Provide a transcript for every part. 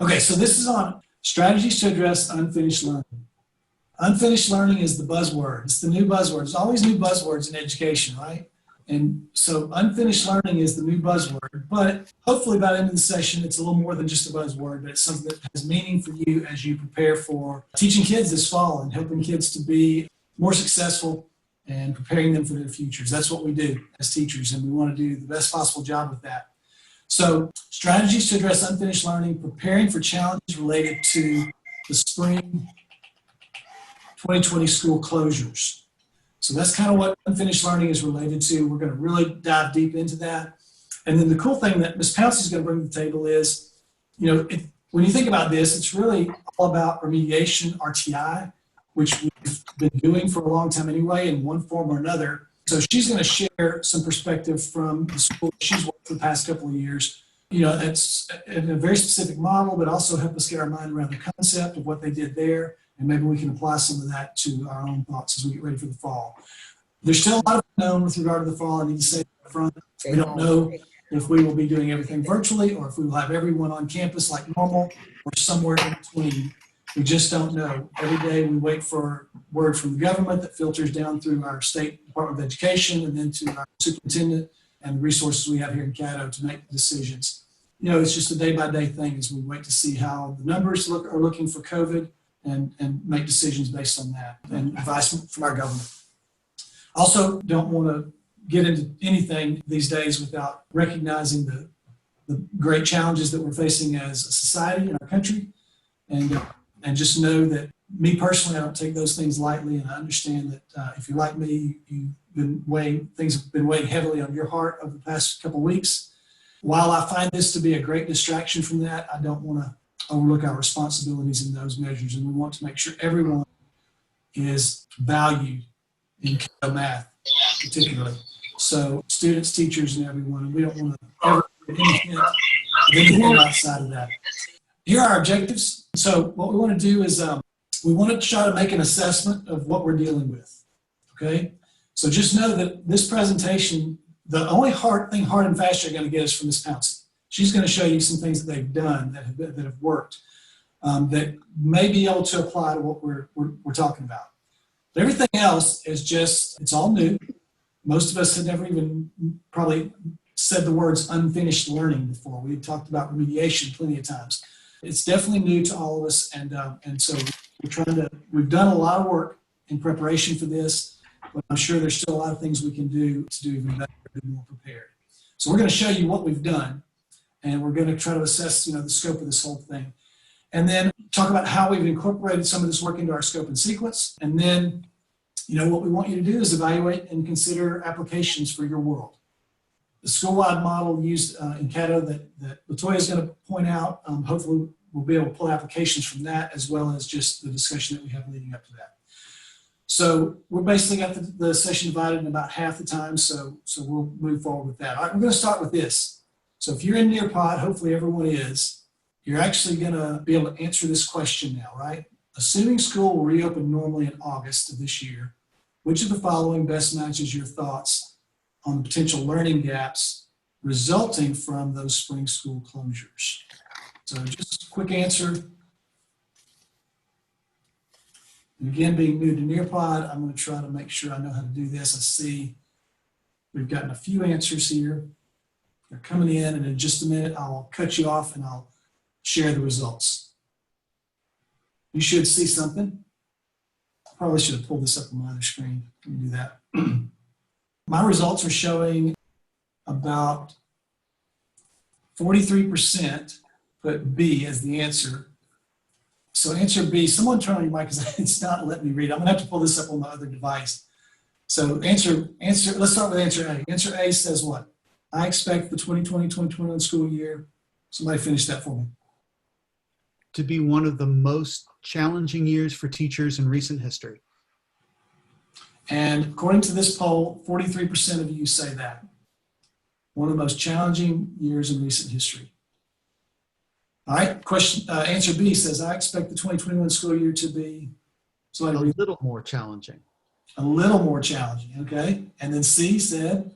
Okay, so this is on strategies to address unfinished learning. Unfinished learning is the buzzword. It's the new buzzword. There's always new buzzwords in education, right? And so unfinished learning is the new buzzword, but hopefully by the end of the session, it's a little more than just a buzzword, but it's something that has meaning for you as you prepare for teaching kids this fall and helping kids to be more successful and preparing them for their futures. That's what we do as teachers, and we want to do the best possible job with that. So strategies to address unfinished learning, preparing for challenges related to the spring 2020 school closures. So that's kind of what unfinished learning is related to. We're going to really dive deep into that. And then the cool thing that Ms. Pouncey is going to bring to the table is, when you think about this, it's really all about remediation, RTI, which we've been doing for a long time anyway in one form or another. So she's going to share some perspective from the school she's worked for the past couple of years. It's in a very specific model, but also help us get our mind around the concept of what they did there. And maybe we can apply some of that to our own thoughts as we get ready for the fall. There's still a lot of unknown with regard to the fall. I need to say up front, we don't know if we will be doing everything virtually or if we will have everyone on campus like normal or somewhere in between. We just don't know. Every day we wait for word from the government that filters down through our state Department of Education and then to our superintendent and the resources we have here in Caddo to make decisions. It's just a day-by-day thing as we wait to see how the numbers are looking for COVID and make decisions based on that and advice from our government. Also, don't want to get into anything these days without recognizing the great challenges that we're facing as a society in our country. And just know that me personally, I don't take those things lightly. And I understand that if you're like me, things have been weighing heavily on your heart over the past couple of weeks. While I find this to be a great distraction from that, I don't want to overlook our responsibilities in those measures. And we want to make sure everyone is valued in math, particularly. So students, teachers, and everyone. And we don't want to ever get anything outside of that. Here are our objectives. So what we want to do is we want to try to make an assessment of what we're dealing with, okay? So just know that this presentation, the only hard and fast you're going to get is from Ms. Pouncey. She's going to show you some things that they've done that have worked that may be able to apply to what we're talking about. But everything else is it's all new. Most of us had never even probably said the words unfinished learning before. We had talked about remediation plenty of times. It's definitely new to all of us, and so we've done a lot of work in preparation for this, but I'm sure there's still a lot of things we can do to do even better, be more prepared. So we're going to show you what we've done, and we're going to try to assess, the scope of this whole thing, and then talk about how we've incorporated some of this work into our scope and sequence, and then, what we want you to do is evaluate and consider applications for your world. The school-wide model used in Caddo that LaToya is going to point out, hopefully we'll be able to pull applications from that as well as just the discussion that we have leading up to that. So we're basically got the session divided in about half the time, so we'll move forward with that. All right, we're going to start with this. So if you're in Nearpod, hopefully everyone is, you're actually going to be able to answer this question now, right? Assuming school will reopen normally in August of this year, which of the following best matches your thoughts on the potential learning gaps resulting from those spring school closures? So just a quick answer. And again, being new to Nearpod, I'm going to try to make sure I know how to do this. I see we've gotten a few answers here. They're coming in, and in just a minute, I'll cut you off and I'll share the results. You should see something. I probably should have pulled this up on my other screen. Let me do that. My results are showing about 43% put B as the answer. So answer B, someone turn on your mic because it's not letting me read. I'm gonna have to pull this up on my other device. So answer, let's start with answer A. Answer A says what? I expect the 2020-2021 school year, somebody finish that for me. To be one of the most challenging years for teachers in recent history. And according to this poll, 43% of you say that. One of the most challenging years in recent history. All right, answer B says, I expect the 2021 school year to be a little more challenging. A little more challenging, okay. And then C said?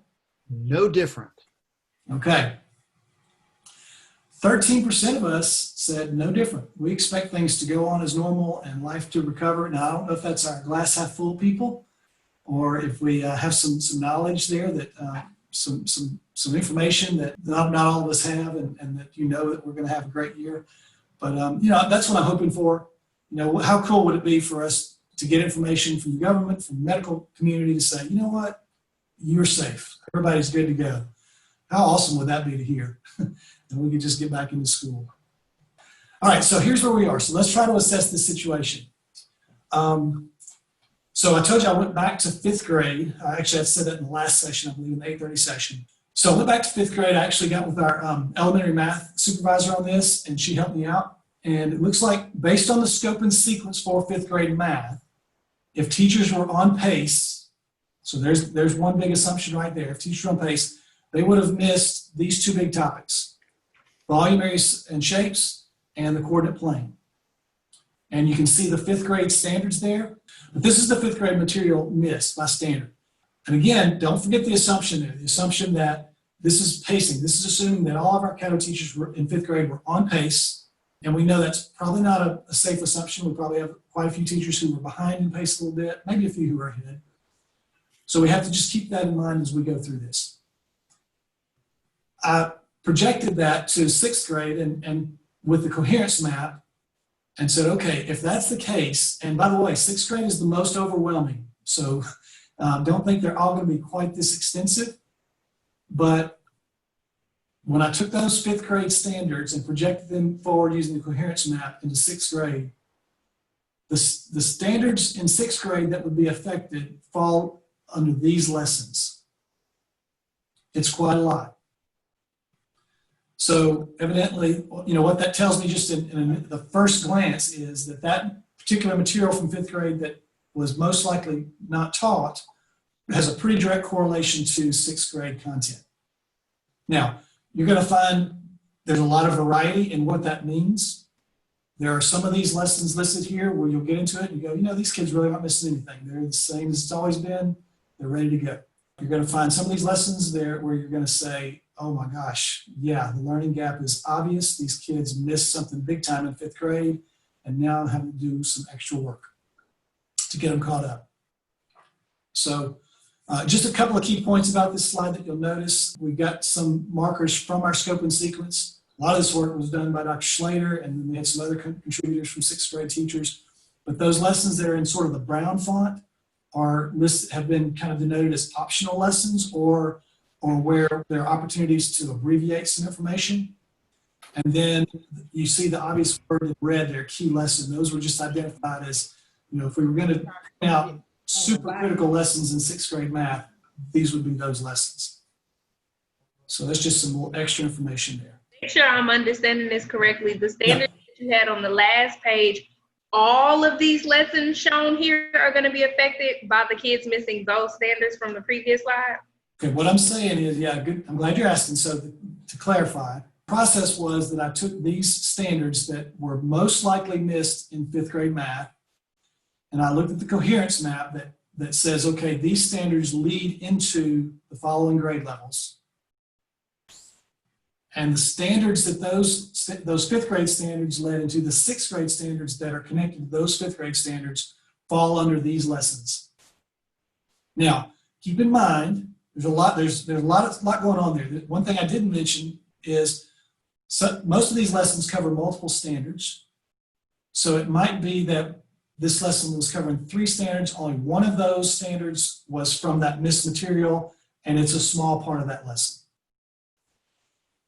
No different. Okay. 13% of us said no different. We expect things to go on as normal and life to recover. Now, I don't know if that's our glass half full people, or if we have some knowledge there that some information that not all of us have, and that that we're going to have a great year. But that's what I'm hoping for. How cool would it be for us to get information from the government, from the medical community, to say, you know what, you're safe, everybody's good to go. How awesome would that be to hear? And we could just get back into school. All right, so here's where we are. So let's try to assess the situation. So I told you I went back to 5th grade. Actually, I said that in the last session, I believe, in the 8:30 session. So I went back to 5th grade. I actually got with our elementary math supervisor on this, and she helped me out. And it looks like, based on the scope and sequence for 5th grade math, if teachers were on pace, so there's one big assumption right there. If teachers were on pace, they would have missed these two big topics: volume, areas, and shapes, and the coordinate plane. And you can see the 5th grade standards there. But this is the 5th grade material missed by standard. And again, don't forget the assumption there, the assumption that this is pacing. This is assuming that all of our Caddo teachers in 5th grade were on pace. And we know that's probably not a safe assumption. We probably have quite a few teachers who were behind in pace a little bit, maybe a few who were ahead. So we have to just keep that in mind as we go through this. I projected that to 6th grade and with the coherence map, and said, okay, if that's the case, and by the way, 6th grade is the most overwhelming, so don't think they're all going to be quite this extensive. But when I took those 5th grade standards and projected them forward using the coherence map into 6th grade, the standards in 6th grade that would be affected fall under these lessons. It's quite a lot. So evidently, what that tells me just in the first glance is that particular material from 5th grade that was most likely not taught has a pretty direct correlation to 6th grade content. Now, you're going to find there's a lot of variety in what that means. There are some of these lessons listed here where you'll get into it and you go, these kids really aren't missing anything. They're the same as it's always been. They're ready to go. You're going to find some of these lessons there where you're going to say, oh my gosh, yeah, the learning gap is obvious. These kids missed something big time in 5th grade, and now I'm having to do some extra work to get them caught up. So just a couple of key points about this slide that you'll notice. We got some markers from our scope and sequence. A lot of this work was done by Dr. Schlater, and then we had some other contributors from 6th grade teachers. But those lessons that are in sort of the brown font have been kind of denoted as optional lessons, or where there are opportunities to abbreviate some information. And then you see the obvious word in red there, key lesson. Those were just identified as, if we were going to point out super critical lessons in 6th grade math, these would be those lessons. So that's just some more extra information there. Make sure I'm understanding this correctly. The standards that you had on the last page, all of these lessons shown here are going to be affected by the kids missing those standards from the previous slide? Okay, what I'm saying is, good. I'm glad you're asking. So to clarify, the process was that I took these standards that were most likely missed in 5th grade math, and I looked at the coherence map that says, okay, these standards lead into the following grade levels. And the standards that those 5th grade standards led into, the 6th grade standards that are connected to those 5th grade standards fall under these lessons. Now, keep in mind, there's a lot going on there. One thing I didn't mention is most of these lessons cover multiple standards. So it might be that this lesson was covering 3 standards. Only one of those standards was from that missed material, and it's a small part of that lesson.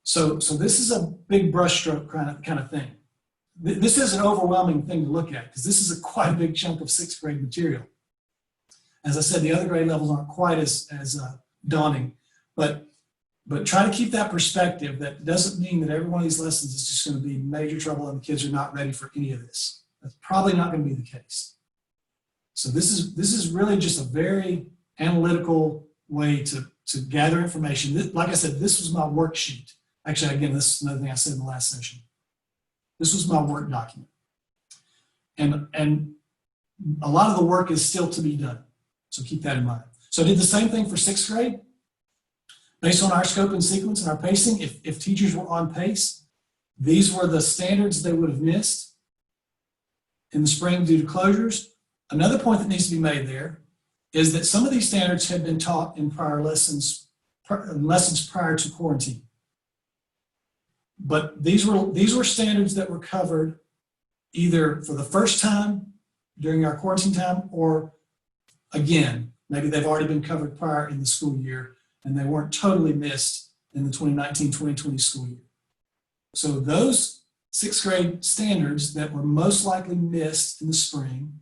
So this is a big brushstroke kind of thing. This is an overwhelming thing to look at because this is quite a big chunk of 6th grade material. As I said, the other grade levels aren't quite as daunting, but try to keep that perspective. That doesn't mean that every one of these lessons is just going to be major trouble and the kids are not ready for any of this. That's probably not going to be the case. So this is really just a very analytical way to gather information. Like I said, this was my worksheet. Actually, again, this is another thing I said in the last session. This was my work document. And a lot of the work is still to be done. So keep that in mind. So I did the same thing for 6th grade. Based on our scope and sequence and our pacing, if teachers were on pace, These were the standards they would have missed in the spring due to closures. Another point that needs to be made there is that some of these standards had been taught in prior lessons prior to quarantine. But these were standards that were covered either for the first time during our quarantine time, or again, maybe they've already been covered prior in the school year and they weren't totally missed in the 2019-2020 school year. So those sixth grade standards that were most likely missed in the spring,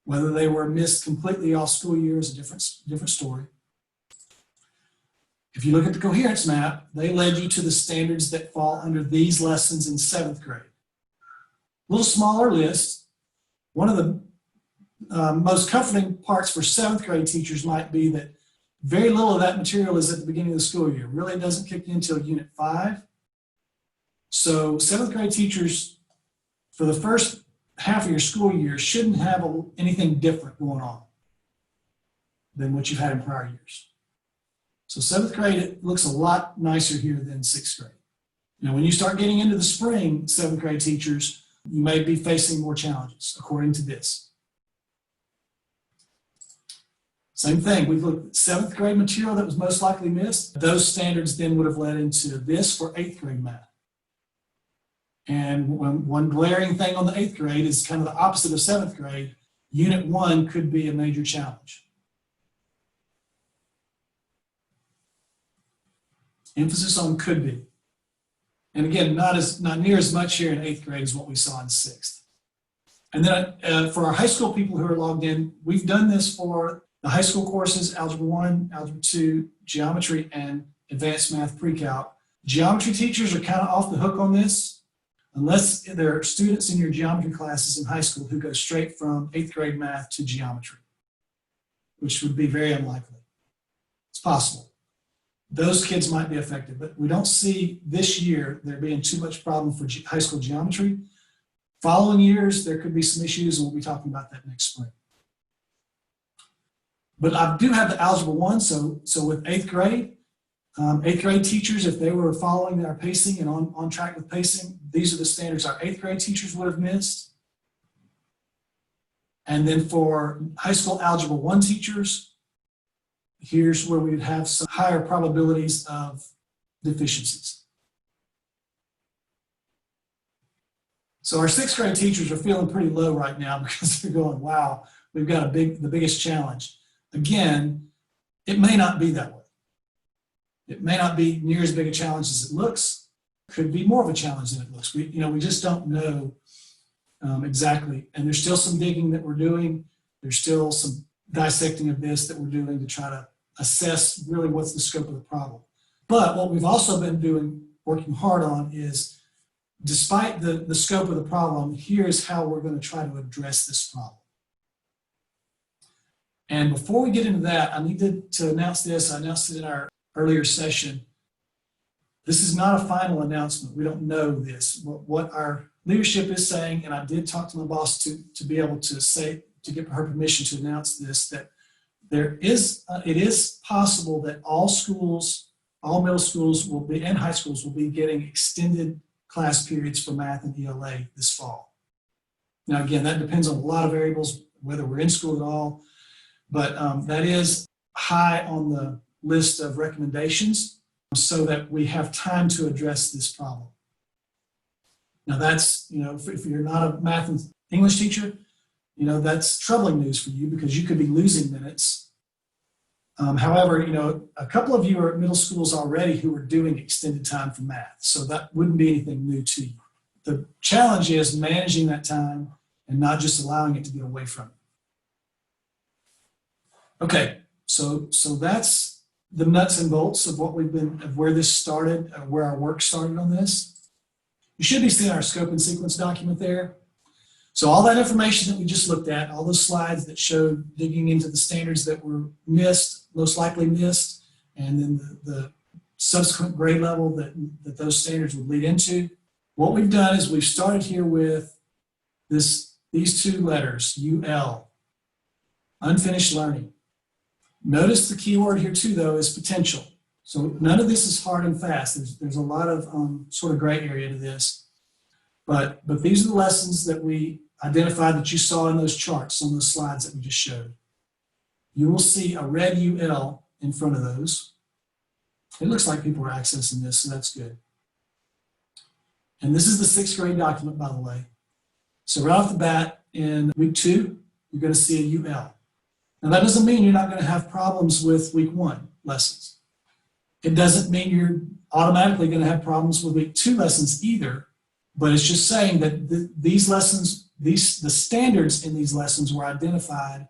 whether they were missed completely all school year is a different story. If you look at the coherence map, they led you to the standards that fall under these lessons in seventh grade. A little smaller list. One of the most comforting parts for seventh grade teachers might be that very little of that material is at the beginning of the school year. Really doesn't kick in until Unit 5. So seventh grade teachers, for the first half of your school year, shouldn't have anything different going on than what you've had in prior years. So seventh grade, it looks a lot nicer here than sixth grade. Now, when you start getting into the spring, seventh grade teachers, you may be facing more challenges, according to this. Same thing, we've looked at seventh grade material that was most likely missed. Those standards then would have led into this for eighth grade math. And one glaring thing on the eighth grade is kind of the opposite of seventh grade. Unit 1 could be a major challenge. Emphasis on could be. And again, not near as much here in eighth grade as what we saw in sixth. And then for our high school people who are logged in, we've done this for the high school courses, Algebra 1, Algebra 2, Geometry, and Advanced Math Pre-Calc. Geometry teachers are kind of off the hook on this, unless there are students in your geometry classes in high school who go straight from eighth grade math to geometry, which would be very unlikely. It's possible. Those kids might be affected, but we don't see this year there being too much problem for high school geometry. Following years, there could be some issues, and we'll be talking about that next spring. But I do have the Algebra 1, so with eighth grade teachers, if they were following our pacing and on track with pacing, these are the standards our eighth grade teachers would have missed. And then for high school Algebra 1 teachers, here's where we would have some higher probabilities of deficiencies. So our sixth grade teachers are feeling pretty low right now because they're going, wow, we've got the biggest challenge. Again, it may not be that way. It may not be near as big a challenge as it looks. It could be more of a challenge than it looks. We just don't know exactly. And there's still some digging that we're doing. There's still some dissecting of this that we're doing to try to assess really what's the scope of the problem. But what we've also been doing, working hard on, is despite the scope of the problem, here's how we're going to try to address this problem. And before we get into that, I need to announce this. I announced it in our earlier session. This is not a final announcement. We don't know this. What our leadership is saying, and I did talk to my boss to be able to get her permission to announce this, that it is possible that all schools, all middle schools will be, and high schools will be getting extended class periods for math and ELA this fall. Now, again, that depends on a lot of variables, whether we're in school at all, but that is high on the list of recommendations so that we have time to address this problem. Now that's, if you're not a math and English teacher, that's troubling news for you because you could be losing minutes. However, a couple of you are at middle schools already who are doing extended time for math, so that wouldn't be anything new to you. The challenge is managing that time and not just allowing it to get away from you. Okay, so that's the nuts and bolts of where this started, where our work started on this. You should be seeing our scope and sequence document there. So all that information that we just looked at, all those slides that showed digging into the standards that were missed, most likely missed, and then the subsequent grade level that those standards would lead into. What we've done is we've started here with these two letters, UL, unfinished learning. Notice the key word here too, though, is potential. So none of this is hard and fast. There's a lot of sort of gray area to this. But these are the lessons that we identified that you saw in those charts on those slides that we just showed. You will see a red UL in front of those. It looks like people are accessing this, so that's good. And this is the 6th grade document, by the way. So right off the bat, in week 2, you're going to see a UL. Now that doesn't mean you're not going to have problems with week 1 lessons. It doesn't mean you're automatically going to have problems with week 2 lessons either, but it's just saying that these lessons, the standards in these lessons were identified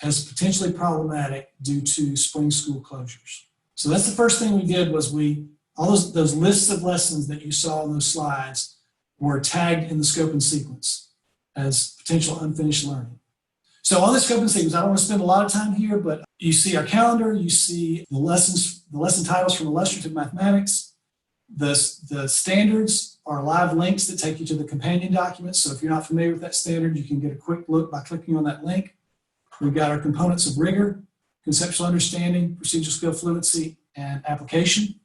as potentially problematic due to spring school closures. So that's the first thing we did was all those lists of lessons that you saw on those slides were tagged in the scope and sequence as potential unfinished learning. So on the scope and sequence, I don't want to spend a lot of time here, but you see our calendar, you see the lesson titles from Illustrative Mathematics. The standards are live links that take you to the companion documents. So if you're not familiar with that standard, you can get a quick look by clicking on that link. We've got our components of rigor, conceptual understanding, procedural skill fluency, and application.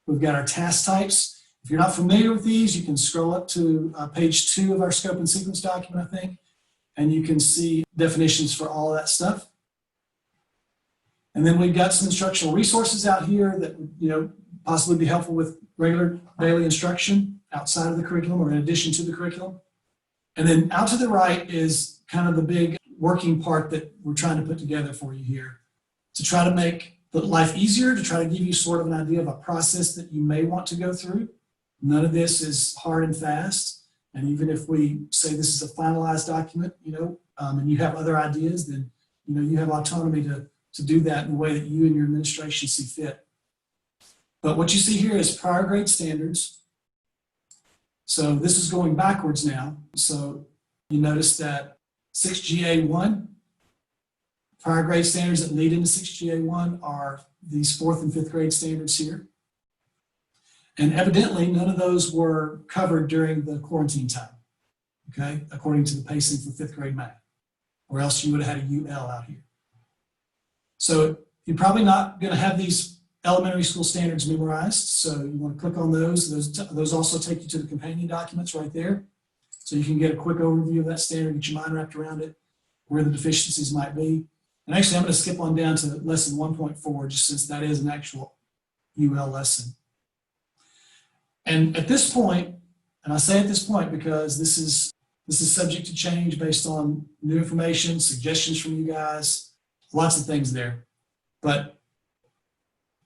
We've got our task types. If you're not familiar with these, you can scroll up to page 2 of our scope and sequence document, I think, and you can see definitions for all of that stuff. And then we've got some instructional resources out here that would, possibly be helpful with regular daily instruction outside of the curriculum or in addition to the curriculum. And then out to the right is kind of the big working part that we're trying to put together for you here to try to make the life easier, to try to give you sort of an idea of a process that you may want to go through. None of this is hard and fast. And even if we say this is a finalized document, and you have other ideas, then, you have autonomy to do that in the way that you and your administration see fit. But what you see here is prior grade standards. So this is going backwards now. So you notice that 6GA1, prior grade standards that lead into 6GA1 are these 4th and 5th grade standards here. And evidently, none of those were covered during the quarantine time, okay, according to the pacing for 5th grade math, or else you would have had a UL out here. So you're probably not going to have these elementary school standards memorized, so you want to click on those. Those also take you to the companion documents right there. So you can get a quick overview of that standard, get your mind wrapped around it, where the deficiencies might be. And actually, I'm going to skip on down to lesson 1.4, just since that is an actual UL lesson. And at this point, and I say at this point because this is subject to change based on new information, suggestions from you guys, lots of things there. But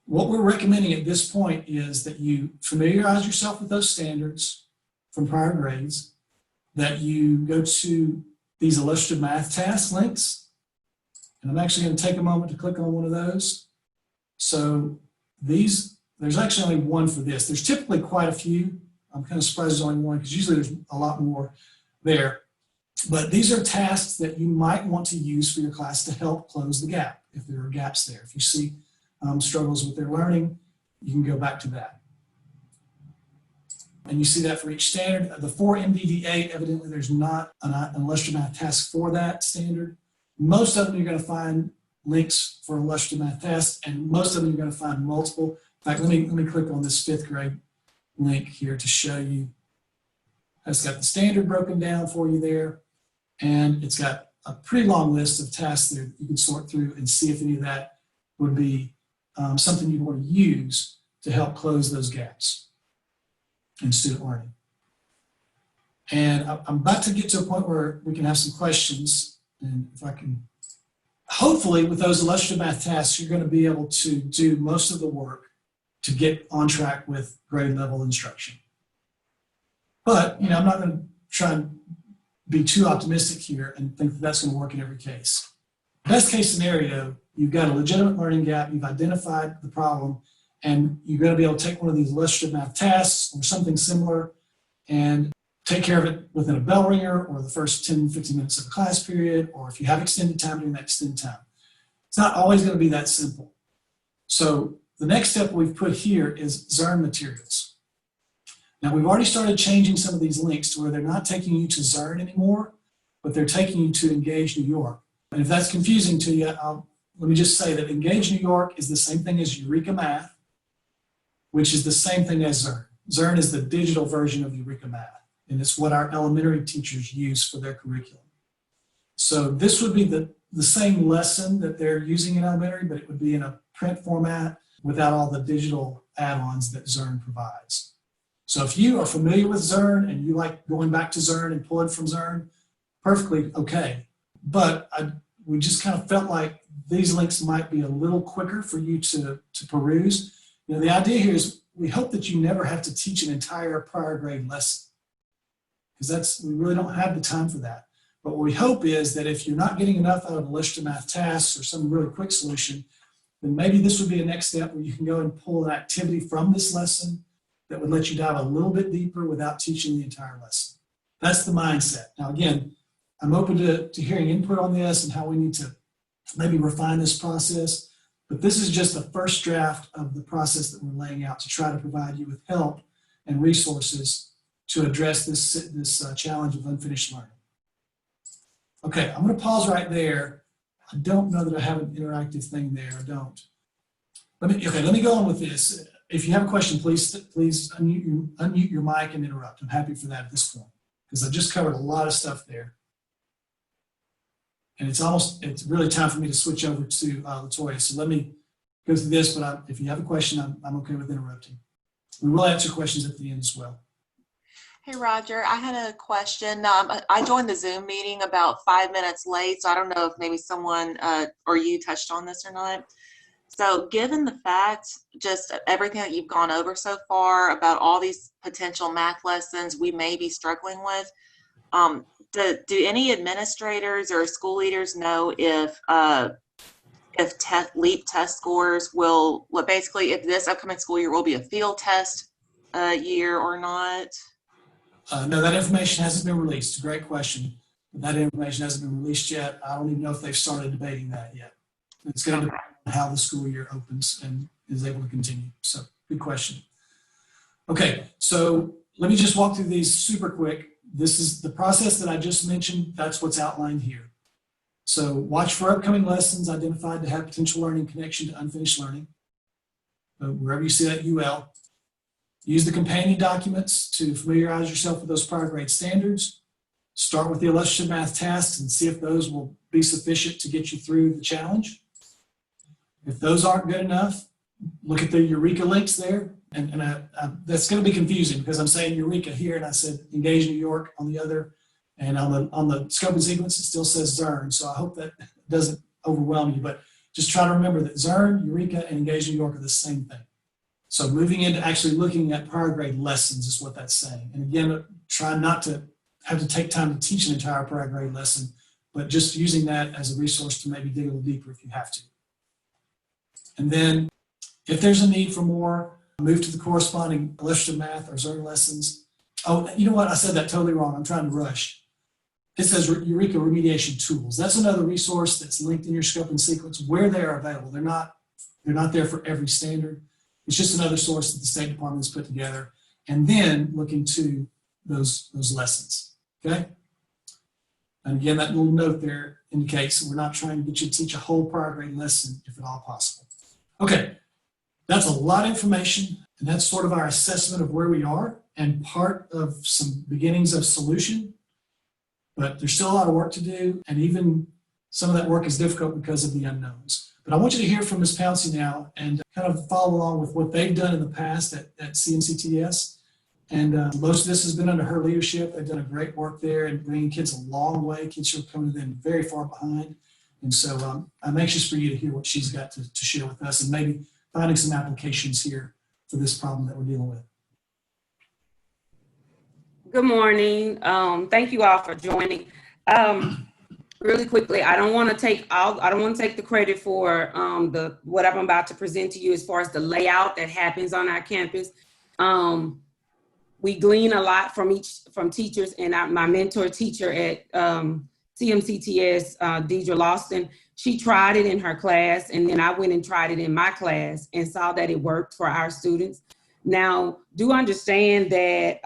what we're recommending at this point is that you familiarize yourself with those standards from prior grades, that you go to these illustrative math task links. And I'm actually going to take a moment to click on one of those. So there's actually only one for this. There's typically quite a few. I'm kind of surprised there's only one because usually there's a lot more there. But these are tasks that you might want to use for your class to help close the gap if there are gaps there. If you see struggles with their learning, you can go back to that. And you see that for each standard. The 4 MDDA, evidently there's not an illustrative math task for that standard. Most of them you're going to find links for illustrative math tasks, and most of them you're going to find multiple. In fact, let me click on this 5th grade link here to show you. It's got the standard broken down for you there, and it's got a pretty long list of tasks there that you can sort through and see if any of that would be something you'd want to use to help close those gaps in student learning. And I'm about to get to a point where we can have some questions, and if I can, hopefully with those illustrative math tasks, you're going to be able to do most of the work to get on track with grade level instruction. But, I'm not going to try and be too optimistic here and think that that's going to work in every case. Best case scenario, you've got a legitimate learning gap, you've identified the problem, and you're going to be able to take one of these illustrative math tasks or something similar and take care of it within a bell ringer or the first 10, 15 minutes of a class period, or if you have extended time, during that extended time. It's not always going to be that simple. So the next step we've put here is Zern materials. Now we've already started changing some of these links to where they're not taking you to Zern anymore, but they're taking you to Engage New York. And if that's confusing to you, let me just say that Engage New York is the same thing as Eureka Math. which is the same thing as Zern. Zern is the digital version of Eureka Math, and it's what our elementary teachers use for their curriculum. So this would be the same lesson that they're using in elementary, but it would be in a print format without all the digital add-ons that Zern provides. So if you are familiar with Zern and you like going back to Zern and pulling from Zern, perfectly okay. But we just kind of felt like these links might be a little quicker for you to peruse. You know, the idea here is we hope that you never have to teach an entire prior grade lesson, because we really don't have the time for that. But what we hope is that if you're not getting enough out of illustrative math tasks or some really quick solution, then maybe this would be a next step where you can go and pull an activity from this lesson that would let you dive a little bit deeper without teaching the entire lesson. That's the mindset. Now, again, I'm open to hearing input on this and how we need to maybe refine this process, but this is just the first draft of the process that we're laying out to try to provide you with help and resources to address this challenge of unfinished learning. Okay, I'm going to pause right there. I don't know that I have an interactive thing there. I don't. Let me go on with this. If you have a question, please unmute your mic and interrupt. I'm happy for that at this point, because I just covered a lot of stuff there. And it's really time for me to switch over to Latoya. So let me go through this, but if you have a question, I'm okay with interrupting. We will answer questions at the end as well. Hey, Roger, I had a question. I joined the Zoom meeting about 5 minutes late, so I don't know if maybe someone or you touched on this or not. So given the fact, just everything that you've gone over so far about all these potential math lessons we may be struggling with, do any administrators or school leaders know if LEAP test scores will, basically if this upcoming school year will be a field test year or not? No, that information hasn't been released. Great question. That information hasn't been released yet. I don't even know if they've started debating that yet. It's going to depend on how the school year opens and is able to continue. So good question. Okay, so let me just walk through these super quick. This is the process that I just mentioned. That's what's outlined here. So watch for upcoming lessons identified to have potential learning connection to unfinished learning. Wherever you see that UL. Use the companion documents to familiarize yourself with those prior grade standards. Start with the illustrative math tasks and see if those will be sufficient to get you through the challenge. If those aren't good enough, look at the Eureka links there. And that's going to be confusing because I'm saying Eureka here and I said Engage New York on the other. And on the scope and sequence, it still says Zern. So I hope that doesn't overwhelm you. But just try to remember that Zern, Eureka, and Engage New York are the same thing. So moving into actually looking at prior grade lessons is what that's saying. And again, try not to have to take time to teach an entire prior grade lesson, but just using that as a resource to maybe dig a little deeper if you have to. And then if there's a need for more, move to the corresponding illustrative math or Zern lessons. Oh, you know what? I said that totally wrong. I'm trying to rush. It says Eureka remediation tools. That's another resource that's linked in your scope and sequence where they are available. They're not there for every standard. It's just another source that the State Department has put together. And then look into those lessons, okay? And again, that little note there indicates we're not trying to get you to teach a whole prior grade lesson if at all possible. Okay, that's a lot of information, and that's sort of our assessment of where we are and part of some beginnings of solution. But there's still a lot of work to do, and even some of that work is difficult because of the unknowns. But I want you to hear from Ms. Pouncey now and kind of follow along with what they've done in the past at CMCTS. And most of this has been under her leadership. They've done a great work there and bringing kids a long way. Kids who are coming in very far behind. And so I'm anxious for you to hear what she's got to share with us and maybe finding some applications here for this problem that we're dealing with. Good morning. Thank you all for joining. Really quickly, I don't want to take the credit for what I'm about to present to you as far as the layout that happens on our campus. We glean a lot from teachers, and my mentor teacher at CMCTS, Deidre Lawson, she tried it in her class, and then I went and tried it in my class and saw that it worked for our students. Now, do understand that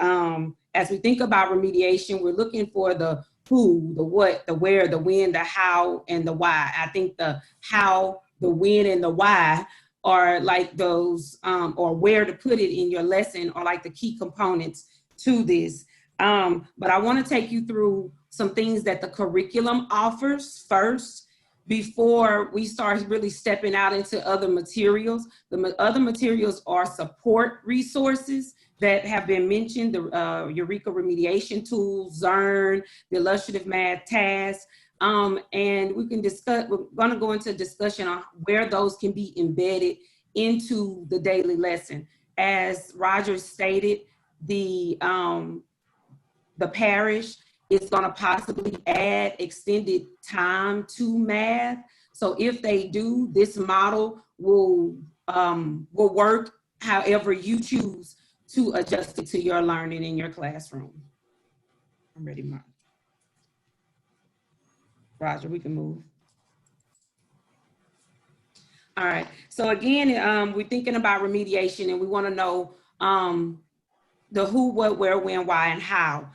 as we think about remediation, we're looking for the who, the what, the where, the when, the how, and the why. I think the how, the when, and the why or like those, or where to put it in your lesson, or like the key components to this. But I want to take you through some things that the curriculum offers first before we start really stepping out into other materials. The other materials are support resources that have been mentioned, the Eureka remediation tools, Zern, the illustrative math tasks, and we can discuss, we're going to go into a discussion on where those can be embedded into the daily lesson. As Roger stated, the parish is going to possibly add extended time to math. So if they do, this model will work however you choose to adjust it to your learning in your classroom. I'm ready, Mark. Roger, we can move. All right, so again, we're thinking about remediation, and we want to know the who, what, where, when, why, and how.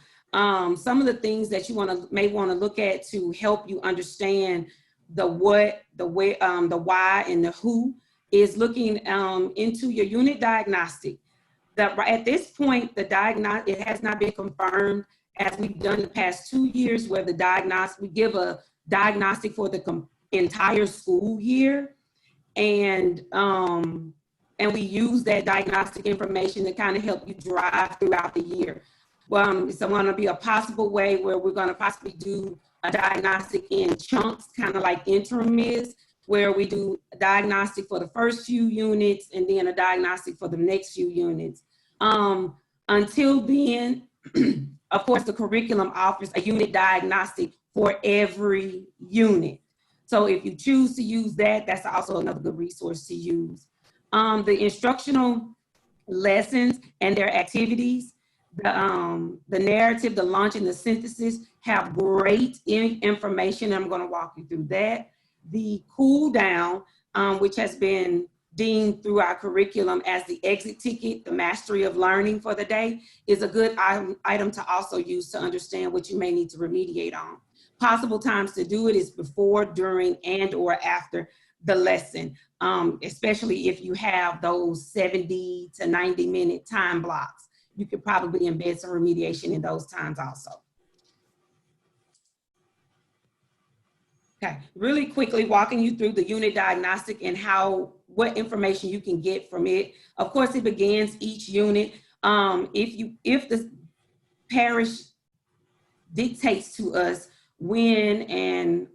Some of the things that you may want to look at to help you understand the what, the where, the why, and the who is looking into your unit diagnostic. At this point, it has not been confirmed, as we've done the past 2 years, where we give a diagnostic for the entire school year, and we use that diagnostic information to kind of help you drive throughout the year. It's going to be a possible way where we're going to possibly do a diagnostic in chunks, kind of like interim is, where we do a diagnostic for the first few units and then a diagnostic for the next few units. Until then, of course, the curriculum offers a unit diagnostic for every unit. So if you choose to use that, that's also another good resource to use. The instructional lessons and their activities, the narrative, the launch, and the synthesis have great information. I'm going to walk you through that. The cool down, which has been deemed through our curriculum as the exit ticket, the mastery of learning for the day, is a good item to also use to understand what you may need to remediate on. Possible times to do it is before, during, and or after the lesson, especially if you have those 70 to 90 minute time blocks. You could probably embed some remediation in those times also. Okay, really quickly walking you through the unit diagnostic and what information you can get from it. Of course, it begins each unit. If the parish dictates to us when and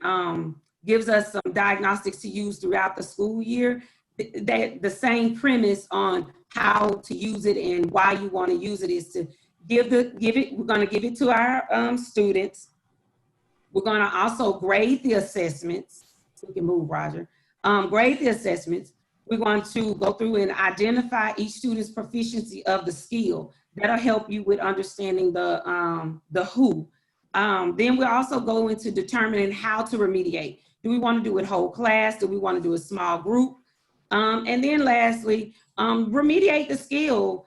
gives us some diagnostics to use throughout the school year, that the same premise on how to use it and why you want to use it is to we're going to give it to our students. We're going to also grade the assessments. We can move, Roger. Grade the assessments. We're going to go through and identify each student's proficiency of the skill. That'll help you with understanding the who. Then we'll also go into determining how to remediate. Do we want to do it whole class? Do we want to do a small group? And then lastly, remediate the skill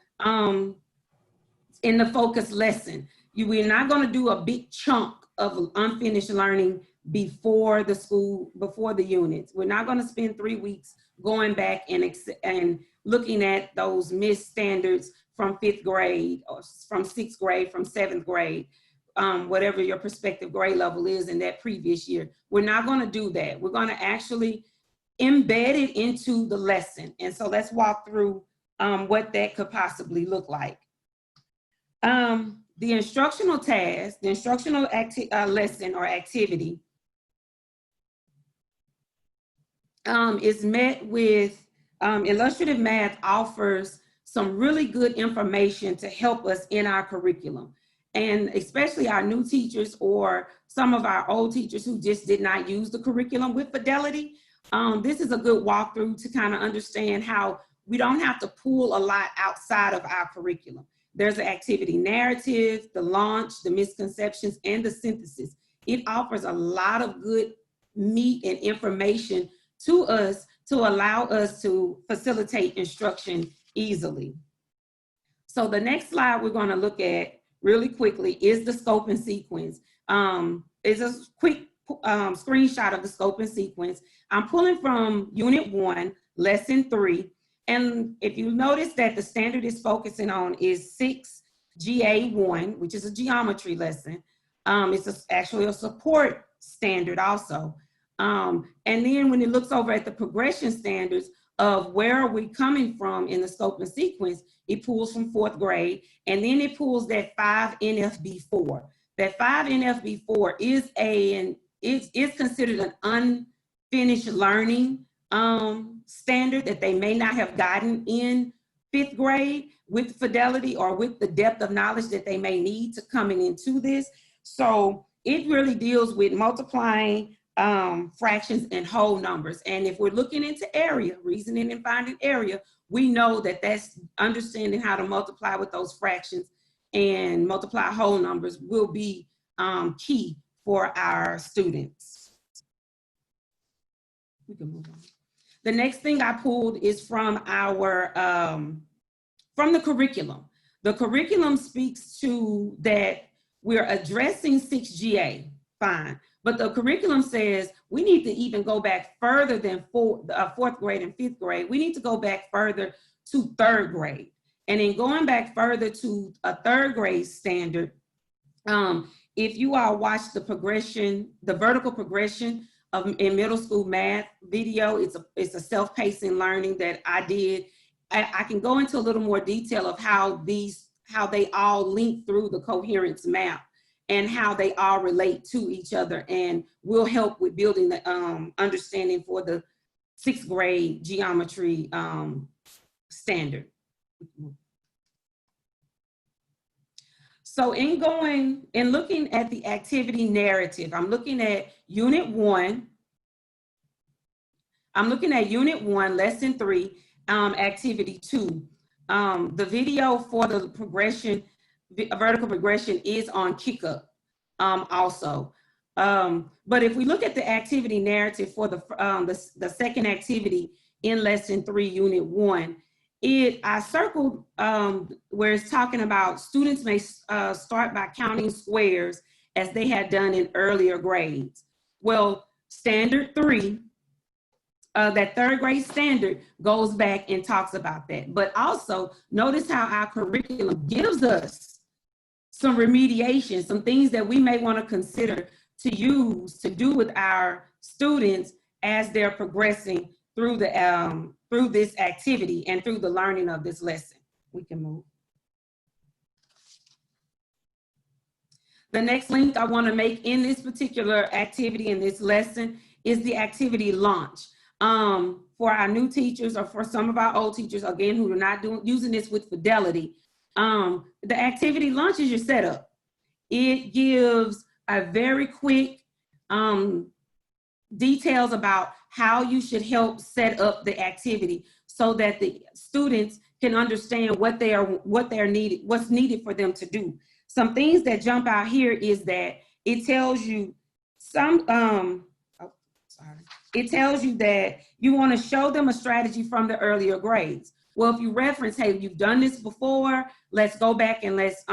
in the focus lesson. We're not going to do a big chunk of unfinished learning before the units. We're not going to spend 3 weeks going back and looking at those missed standards from 5th grade or from 6th grade, from 7th grade, whatever your prospective grade level is in that previous year. We're not going to do that. We're going to actually embed it into the lesson. And so let's walk through what that could possibly look like. The instructional task, the instructional lesson or activity is met with, Illustrative Math offers some really good information to help us in our curriculum. And especially our new teachers or some of our old teachers who just did not use the curriculum with fidelity, this is a good walkthrough to kind of understand how we don't have to pull a lot outside of our curriculum. There's an activity narrative, the launch, the misconceptions, and the synthesis. It offers a lot of good meat and information to us to allow us to facilitate instruction easily. So the next slide we're going to look at really quickly is the scope and sequence. It's a quick screenshot of the scope and sequence. I'm pulling from Unit 1, lesson 3. And if you notice that the standard is focusing on is 6 GA1, which is a geometry lesson. It's actually a support standard also. And then when it looks over at the progression standards of where are we coming from in the scope and sequence, it pulls from 4th grade, and then it pulls that 5 NFB4. That 5 NFB4 is considered an unfinished learning standard that they may not have gotten in 5th grade with fidelity or with the depth of knowledge that they may need to coming into this. So it really deals with multiplying fractions and whole numbers. And if we're looking into area, reasoning and finding area, we know that that's understanding how to multiply with those fractions and multiply whole numbers will be key for our students. We can move on. The next thing I pulled is from our, from the curriculum. The curriculum speaks to that we're addressing 6GA, fine. But the curriculum says we need to even go back further than 4th grade and 5th grade. We need to go back further to 3rd grade. And in going back further to a 3rd grade standard, if you all watch the progression, the vertical progression in middle school math video, it's a self-pacing learning that I did. I can go into a little more detail of how they all link through the coherence map and how they all relate to each other, and will help with building the understanding for the 6th grade geometry standard. So in going and looking at the activity narrative, I'm looking at Unit 1. I'm looking at Unit 1, Lesson 3, Activity 2. The video for the progression, vertical progression, is on KickUp also. But if we look at the activity narrative for the second activity in Lesson 3, Unit 1, I circled where it's talking about students may start by counting squares as they had done in earlier grades. Well, Standard 3, that 3rd grade standard goes back and talks about that. But also notice how our curriculum gives us some remediation, some things that we may want to consider to use to do with our students as they're progressing through the through this activity and through the learning of this lesson. We can move. The next link I want to make in this particular activity in this lesson is the activity launch. For our new teachers or for some of our old teachers, again, who are not using this with fidelity, the activity launch is your setup. It gives a very quick details about how you should help set up the activity so that the students can understand what's needed for them to do. Some things that jump out here is that it tells you it tells you that you want to show them a strategy from the earlier grades. Well, if you reference, hey, you've done this before, let's go back and let's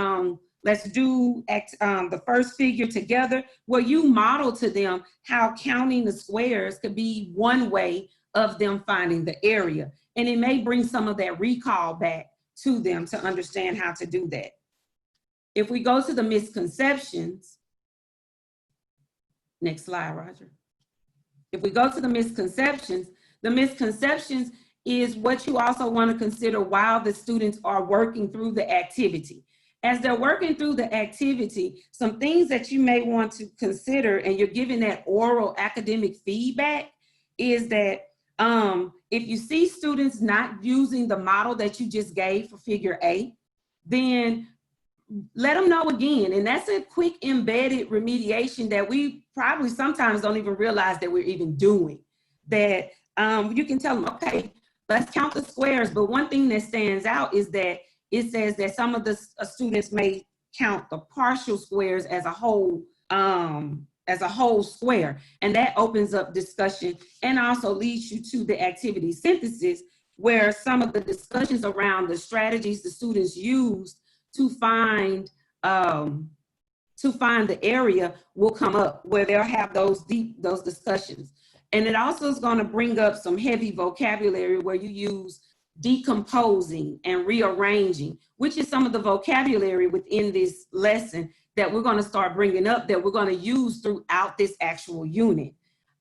do the first figure together. Well, you model to them how counting the squares could be one way of them finding the area. And it may bring some of that recall back to them to understand how to do that. If we go to the misconceptions, next slide, Roger. If we go to the misconceptions is what you also want to consider while the students are working through the activity. As they're working through the activity, some things that you may want to consider, and you're giving that oral academic feedback, is that if you see students not using the model that you just gave for figure A, then let them know again. And that's a quick embedded remediation that we probably sometimes don't even realize that we're even doing. That you can tell them, okay, let's count the squares. But one thing that stands out is that it says that some of the students may count the partial squares as a whole square. And that opens up discussion and also leads you to the activity synthesis, where some of the discussions around the strategies the students used to find the area will come up, where they'll have those discussions. And it also is going to bring up some heavy vocabulary where you use decomposing and rearranging, which is some of the vocabulary within this lesson that we're going to start bringing up that we're going to use throughout this actual unit,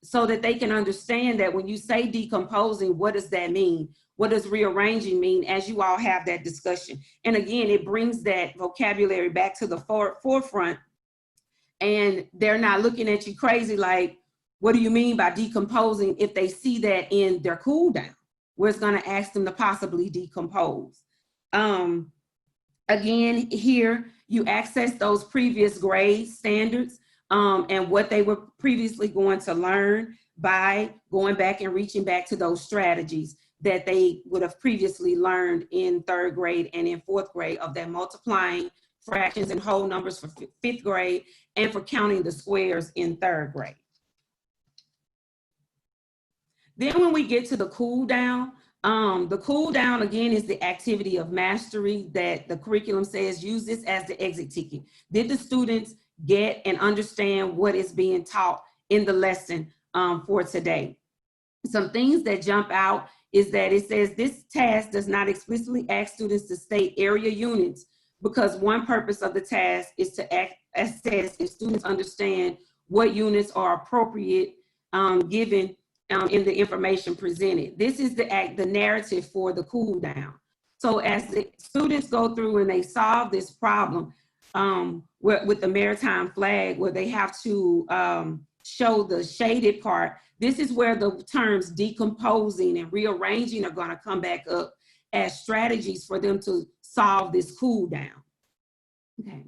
so that they can understand that when you say decomposing, what does that mean? What does rearranging mean, as you all have that discussion? And again, it brings that vocabulary back to the forefront, and they're not looking at you crazy like, what do you mean by decomposing, if they see that in their cool down, where it's going to ask them to possibly decompose. Again, here you access those previous grade standards and what they were previously going to learn by going back and reaching back to those strategies that they would have previously learned in 3rd grade and in 4th grade, of that multiplying fractions and whole numbers for 5th grade, and for counting the squares in 3rd grade. Then when we get to the cool down again is the activity of mastery that the curriculum says use this as the exit ticket. Did the students get and understand what is being taught in the lesson for today? Some things that jump out is that it says this task does not explicitly ask students to state area units, because one purpose of the task is to assess if students understand what units are appropriate given in the information presented. This is the narrative for the cool down. So as the students go through and they solve this problem with the maritime flag, where they have to show the shaded part, this is where the terms decomposing and rearranging are going to come back up as strategies for them to solve this cool down. Okay.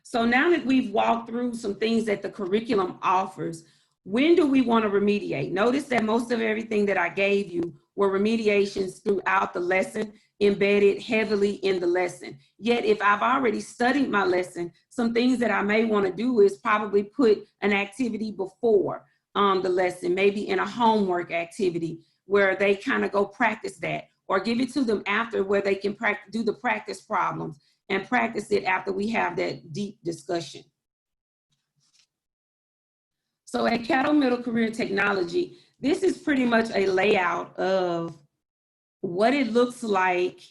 So now that we've walked through some things that the curriculum offers, when do we want to remediate? Notice that most of everything that I gave you were remediations throughout the lesson, embedded heavily in the lesson. Yet if I've already studied my lesson, some things that I may want to do is probably put an activity before the lesson, maybe in a homework activity where they kind of go practice that, or give it to them after where they can do the practice problems and practice it after we have that deep discussion. So at Caddo Middle Career Technology, this is pretty much a layout of what it looks like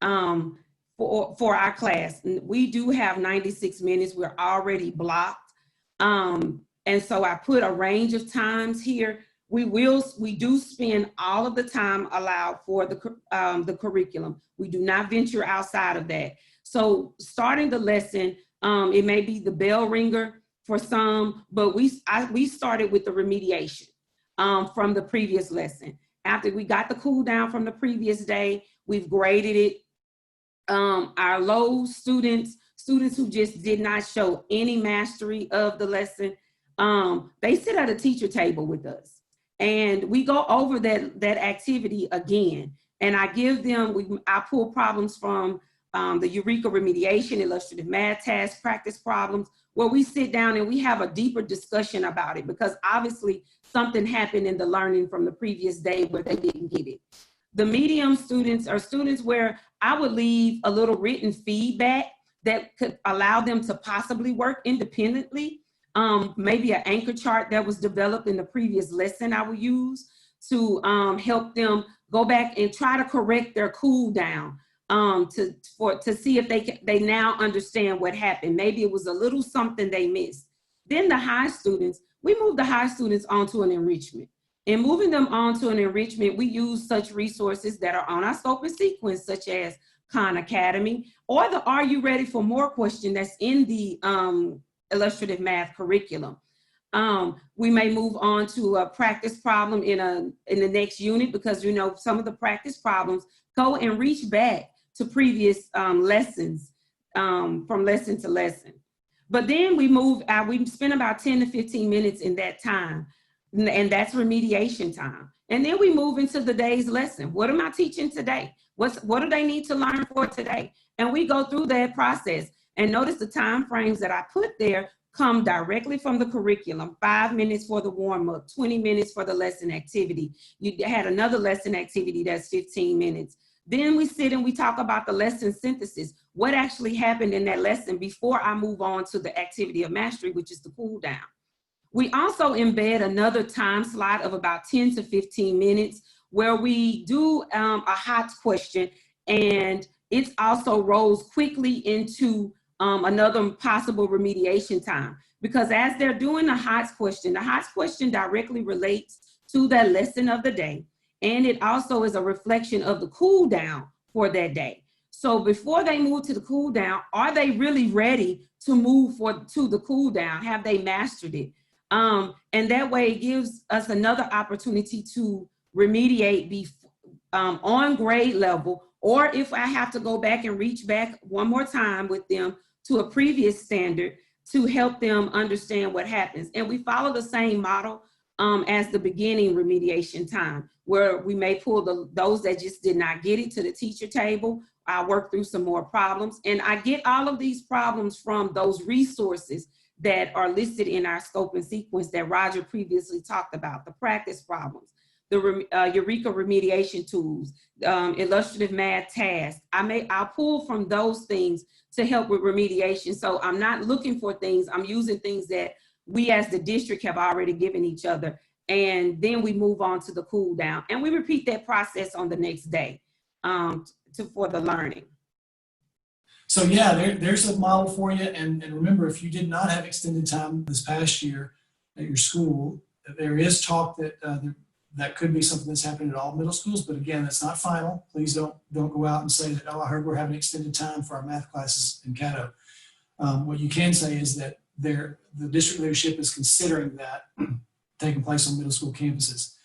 for our class. We do have 96 minutes, we're already blocked. And so I put a range of times here. We do spend all of the time allowed for the curriculum. We do not venture outside of that. So starting the lesson, it may be the bell ringer for some, but we started with the remediation from the previous lesson. After we got the cool down from the previous day, we've graded it. Our low students who just did not show any mastery of the lesson, they sit at a teacher table with us. And we go over that activity again. And I give them, I pull problems from the Eureka remediation, illustrative math tasks, practice problems, where we sit down and we have a deeper discussion about it, because obviously something happened in the learning from the previous day where they didn't get it. The medium students are students where I would leave a little written feedback that could allow them to possibly work independently. Maybe an anchor chart that was developed in the previous lesson I would use to help them go back and try to correct their cool down to see if they now understand what happened. Maybe it was a little something they missed. Then the high students, we move the high students onto an enrichment. In moving them onto an enrichment, we use such resources that are on our scope and sequence, such as Khan Academy, or the Are You Ready for More question that's in the illustrative math curriculum. We may move on to a practice problem in the next unit, because you know some of the practice problems go and reach back to previous lessons from lesson to lesson. But then we move out, we spend about 10 to 15 minutes in that time, and that's remediation time. And then we move into the day's lesson. What am I teaching today? What do they need to learn for today? And we go through that process. And notice the time frames that I put there come directly from the curriculum. 5 minutes for the warm-up, 20 minutes for the lesson activity. You had another lesson activity that's 15 minutes. Then we sit and we talk about the lesson synthesis. What actually happened in that lesson before I move on to the activity of mastery, which is the cool down. We also embed another time slot of about 10 to 15 minutes where we do a hot question, and it also rolls quickly into another possible remediation time. Because as they're doing the hot question directly relates to that lesson of the day. And it also is a reflection of the cool down for that day. So before they move to the cool down, are they really ready to move to the cool down? Have they mastered it? And that way it gives us another opportunity to remediate on grade level, or if I have to go back and reach back one more time with them to a previous standard to help them understand what happens. And we follow the same model as the beginning remediation time, where we may pull those that just did not get it to the teacher table. I work through some more problems, and I get all of these problems from those resources that are listed in our scope and sequence that Roger previously talked about, the practice problems, the Eureka remediation tools, illustrative math tasks. I'll pull from those things to help with remediation. So I'm not looking for things, I'm using things that we as the district have already given each other. And then we move on to the cool down. And we repeat that process on the next day for the learning. So yeah, there's a model for you. And remember, if you did not have extended time this past year at your school, there is talk that that could be something that's happening at all middle schools. But again, that's not final. Please don't go out and say that, oh, I heard we're having extended time for our math classes in Caddo. What you can say is that the district leadership is considering that taking place on middle school campuses.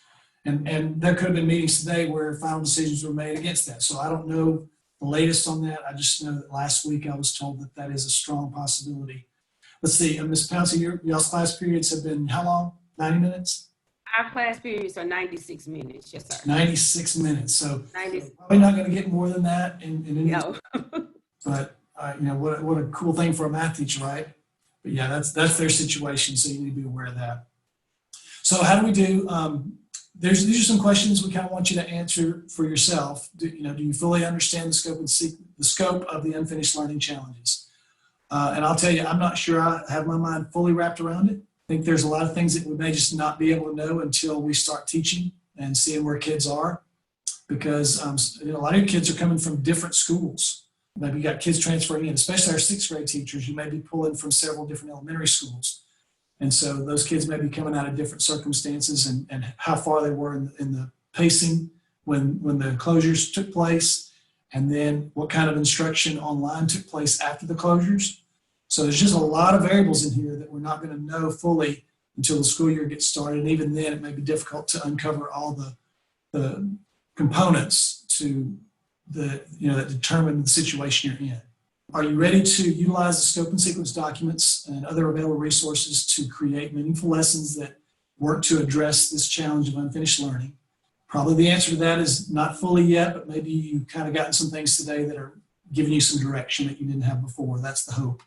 And there could have been meetings today where final decisions were made against that. So I don't know the latest on that. I just know that last week I was told that that is a strong possibility. Let's see, Ms. Pouncey, y'all's class periods have been how long? 90 minutes? Our class periods are 96 minutes, yes, sir. 96 minutes. So 90. probably not going to get more than that in any. No. But you know, what a cool thing for a math teacher, right? But yeah, that's their situation, so you need to be aware of that. So how do we do? These are some questions we kind of want you to answer for yourself. Do you fully understand the scope of the unfinished learning challenges? And I'll tell you, I'm not sure I have my mind fully wrapped around it. I think there's a lot of things that we may just not be able to know until we start teaching and seeing where kids are, because a lot of your kids are coming from different schools. Maybe you got kids transferring in, especially our 6th grade teachers. You may be pulling from several different elementary schools. And so those kids may be coming out of different circumstances and how far they were in the pacing when the closures took place, and then what kind of instruction online took place after the closures. So there's just a lot of variables in here that we're not going to know fully until the school year gets started. And even then, it may be difficult to uncover all the components to that determine the situation you're in. Are you ready to utilize the scope and sequence documents and other available resources to create meaningful lessons that work to address this challenge of unfinished learning? Probably the answer to that is not fully yet, but maybe you've kind of gotten some things today that are giving you some direction that you didn't have before. That's the hope.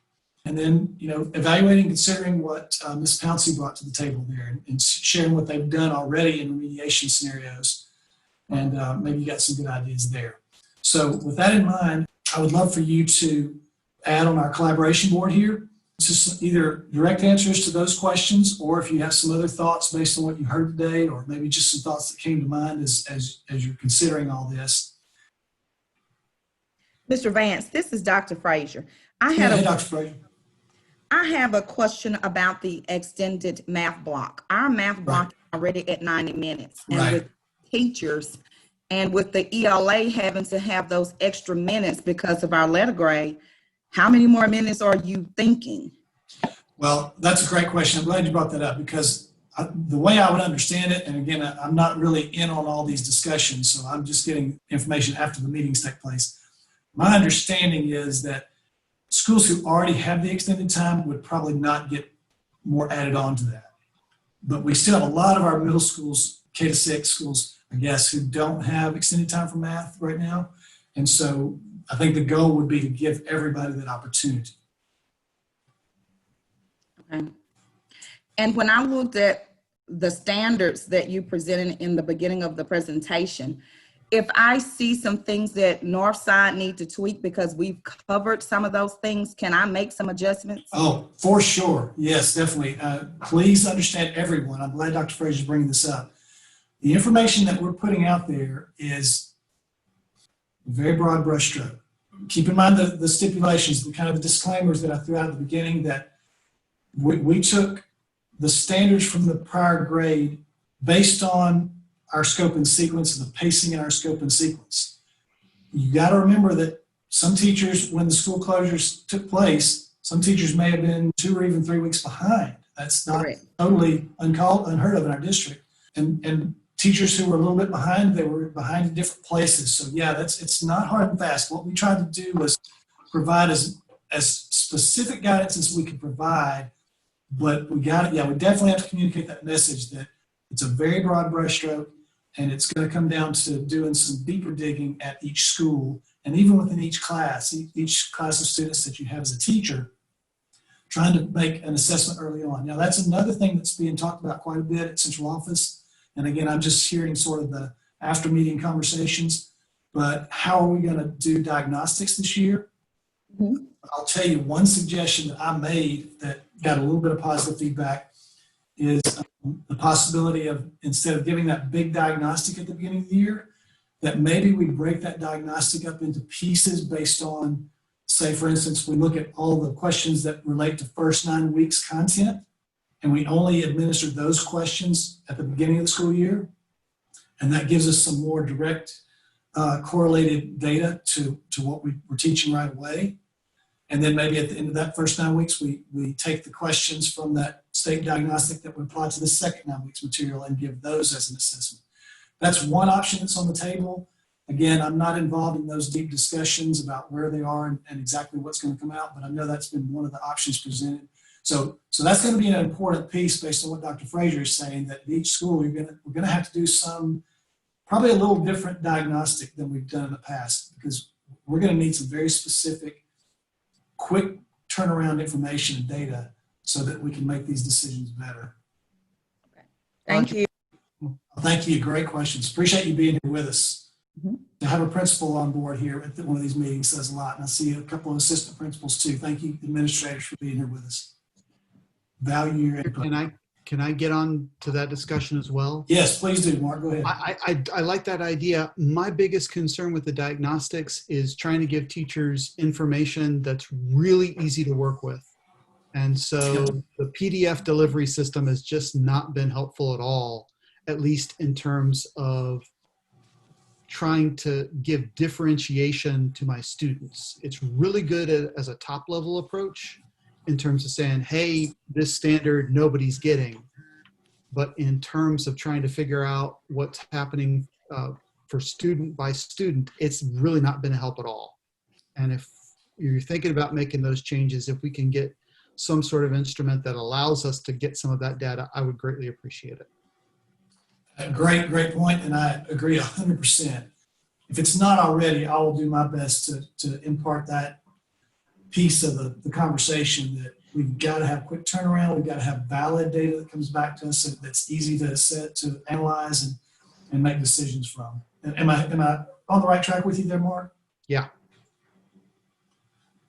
And then, evaluating, considering what Ms. Pouncey brought to the table there and sharing what they've done already in remediation scenarios. And maybe you got some good ideas there. So with that in mind, I would love for you to add on our collaboration board here, just either direct answers to those questions, or if you have some other thoughts based on what you heard today, or maybe just some thoughts that came to mind as you're considering all this. Mr. Vance, this is Dr. Frazier. Hey, Dr. Frazier. I have a question about the extended math block. Our math block is already at 90 minutes. And with teachers and with the ELA having to have those extra minutes because of our letter grade, how many more minutes are you thinking? Well, that's a great question. I'm glad you brought that up, because the way I would understand it, and again, I'm not really in on all these discussions, so I'm just getting information after the meetings take place. My understanding is that schools who already have the extended time would probably not get more added on to that. But we still have a lot of our middle schools, K-6 schools, I guess, who don't have extended time for math right now. And so I think the goal would be to give everybody that opportunity. Okay. And when I looked at the standards that you presented in the beginning of the presentation, if I see some things that Northside need to tweak because we've covered some of those things, can I make some adjustments? Oh, for sure. Yes, definitely. Please understand, everyone. I'm glad Dr. Fraser is bringing this up. The information that we're putting out there is very broad brushstroke. Keep in mind the stipulations, the kind of disclaimers that I threw out at the beginning, that we took the standards from the prior grade based on our scope and sequence, the pacing in our scope and sequence. You got to remember that some teachers, when the school closures took place, some teachers may have been 2 or even 3 weeks behind. That's not totally unheard of in our district. And teachers who were a little bit behind, they were behind in different places. So yeah, it's not hard and fast. What we tried to do was provide as specific guidance as we could provide, but we definitely have to communicate that message that it's a very broad brushstroke, and it's going to come down to doing some deeper digging at each school, and even within each class of students that you have as a teacher, trying to make an assessment early on. Now, that's another thing that's being talked about quite a bit at central office. And again, I'm just hearing sort of the after meeting conversations, but how are we going to do diagnostics this year? Mm-hmm. I'll tell you one suggestion that I made that got a little bit of positive feedback is the possibility of, instead of giving that big diagnostic at the beginning of the year, that maybe we break that diagnostic up into pieces based on, say, for instance, we look at all the questions that relate to first 9 weeks content, and we only administer those questions at the beginning of the school year. And that gives us some more direct correlated data to what we're teaching right away. And then maybe at the end of that first 9 weeks, we take the questions from that state diagnostic that we apply to the second 9 weeks material and give those as an assessment. That's one option that's on the table. Again, I'm not involved in those deep discussions about where they are and exactly what's going to come out, but I know that's been one of the options presented. So that's going to be an important piece based on what Dr. Fraser is saying, that at each school we're going to have to do some, probably a little different diagnostic than we've done in the past, because we're going to need some very specific, quick turnaround information and data so that we can make these decisions better. Thank you. Thank you. Great questions. Appreciate you being here with us. Mm-hmm. To have a principal on board here at one of these meetings says a lot. And I see a couple of assistant principals too. Thank you, administrators, for being here with us. Value your input. Can I get on to that discussion as well? Yes, please do, Mark. Go ahead. I like that idea. My biggest concern with the diagnostics is trying to give teachers information that's really easy to work with. And so the PDF delivery system has just not been helpful at all, at least in terms of trying to give differentiation to my students. It's really good as a top level approach in terms of saying, hey, this standard nobody's getting. But in terms of trying to figure out what's happening for student by student, it's really not been a help at all. And if you're thinking about making those changes, if we can get some sort of instrument that allows us to get some of that data, I would greatly appreciate it. Great point, and I agree 100%. If it's not already, I will do my best to impart that piece of the conversation, that we've got to have quick turnaround, we've got to have valid data that comes back to us that's easy to analyze and make decisions from. Am I on the right track with you there, Mark? Yeah.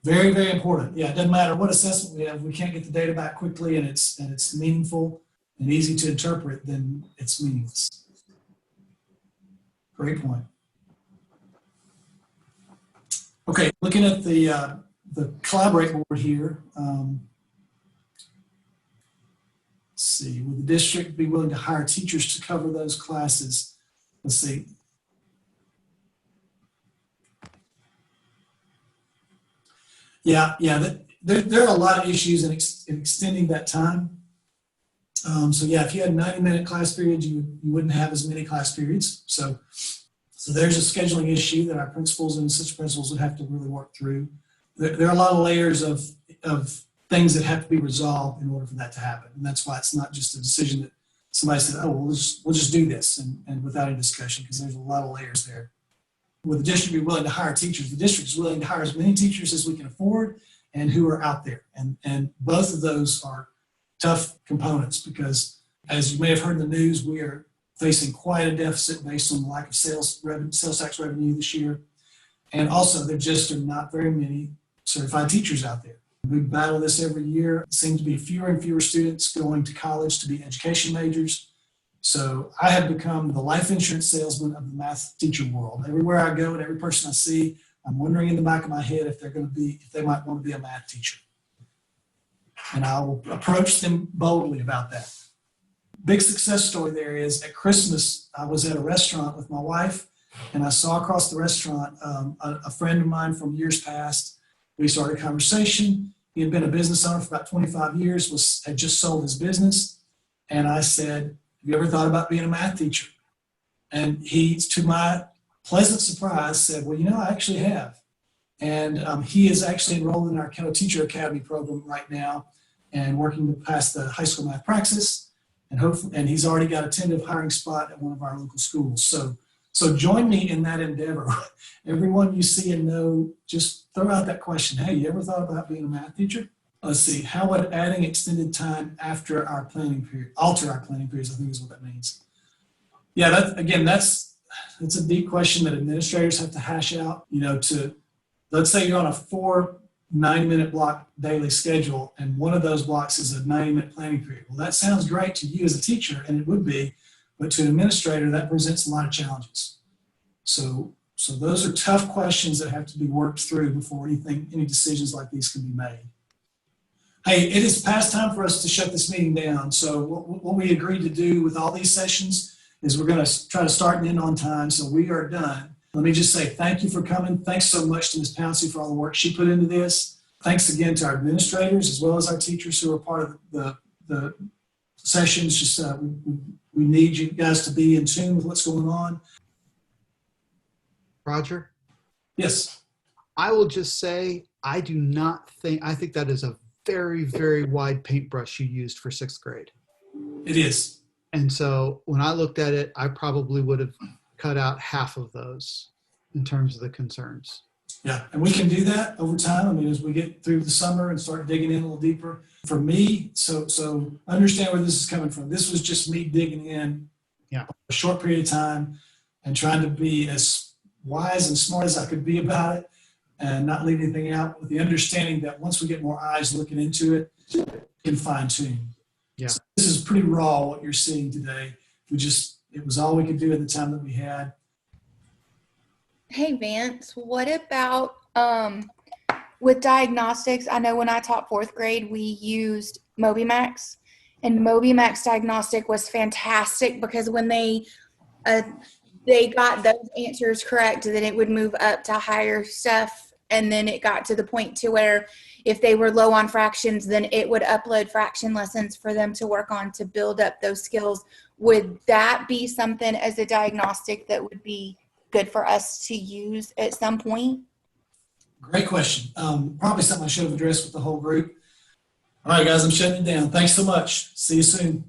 Very, very important. Yeah, it doesn't matter what assessment we have, we can't get the data back quickly and it's meaningful and easy to interpret, then it's meaningless. Great point. Okay, looking at the Collaborate board here. Let's see, would the district be willing to hire teachers to cover those classes? Let's see. Yeah, there are a lot of issues in extending that time. So yeah, if you had 90-minute class periods, you wouldn't have as many class periods. So there's a scheduling issue that our principals and assistant principals would have to really work through. There are a lot of layers of things that have to be resolved in order for that to happen. And that's why it's not just a decision that somebody said, oh, we'll just do this and without any discussion, because there's a lot of layers there. Would the district be willing to hire teachers? The district is willing to hire as many teachers as we can afford and who are out there. And both of those are tough components, because as you may have heard in the news, we are facing quite a deficit based on the lack of sales tax revenue this year. And also, there just are not very many certified teachers out there. We battle this every year. It seems to be fewer and fewer students going to college to be education majors. So I have become the life insurance salesman of the math teacher world. Everywhere I go and every person I see, I'm wondering in the back of my head if they might want to be a math teacher. And I will approach them boldly about that. Big success story there is at Christmas, I was at a restaurant with my wife, and I saw across the restaurant a friend of mine from years past. We started a conversation. He had been a business owner for about 25 years, had just sold his business. And I said, have you ever thought about being a math teacher? And he, to my pleasant surprise, said, well, I actually have. And he is actually enrolled in our Teacher Academy program right now and working to pass the high school math praxis. And he's already got a tentative hiring spot at one of our local schools. So join me in that endeavor. Everyone you see and know, just throw out that question. Hey, you ever thought about being a math teacher? Let's see. How would adding extended time after our planning period, alter our planning periods, I think is what that means. Yeah, that's a deep question that administrators have to hash out. Let's say you're on a 4 90-minute block daily schedule, and one of those blocks is a 90-minute planning period. Well, that sounds great to you as a teacher, and it would be, but to an administrator, that presents a lot of challenges. So those are tough questions that have to be worked through before any decisions like these can be made. Hey, it is past time for us to shut this meeting down. So what we agreed to do with all these sessions is we're going to try to start and end on time. So we are done. Let me just say thank you for coming. Thanks so much to Ms. Pouncey for all the work she put into this. Thanks again to our administrators as well as our teachers who are part of the sessions. Just we need you guys to be in tune with what's going on. Roger? Yes. I will just say, I think that is a very, very wide paintbrush you used for 6th grade. It is. And so when I looked at it, I probably would have cut out half of those in terms of the concerns. Yeah, and we can do that over time. I mean, as we get through the summer and start digging in a little deeper. For me, so understand where this is coming from. This was just me digging in a short period of time and trying to be as wise and smart as I could be about it and not leave anything out, with the understanding that once we get more eyes looking into it, we can fine tune. Yeah. So this is pretty raw what you're seeing today. It was all we could do at the time that we had. Hey, Vance, what about with diagnostics? I know when I taught 4th grade, we used MobiMax, and MobiMax diagnostic was fantastic because when they got those answers correct, then it would move up to higher stuff. And then it got to the point to where if they were low on fractions, then it would upload fraction lessons for them to work on to build up those skills. Would that be something as a diagnostic that would be good for us to use at some point? Great question. Probably something I should have addressed with the whole group. All right, guys, I'm shutting it down. Thanks so much. See you soon.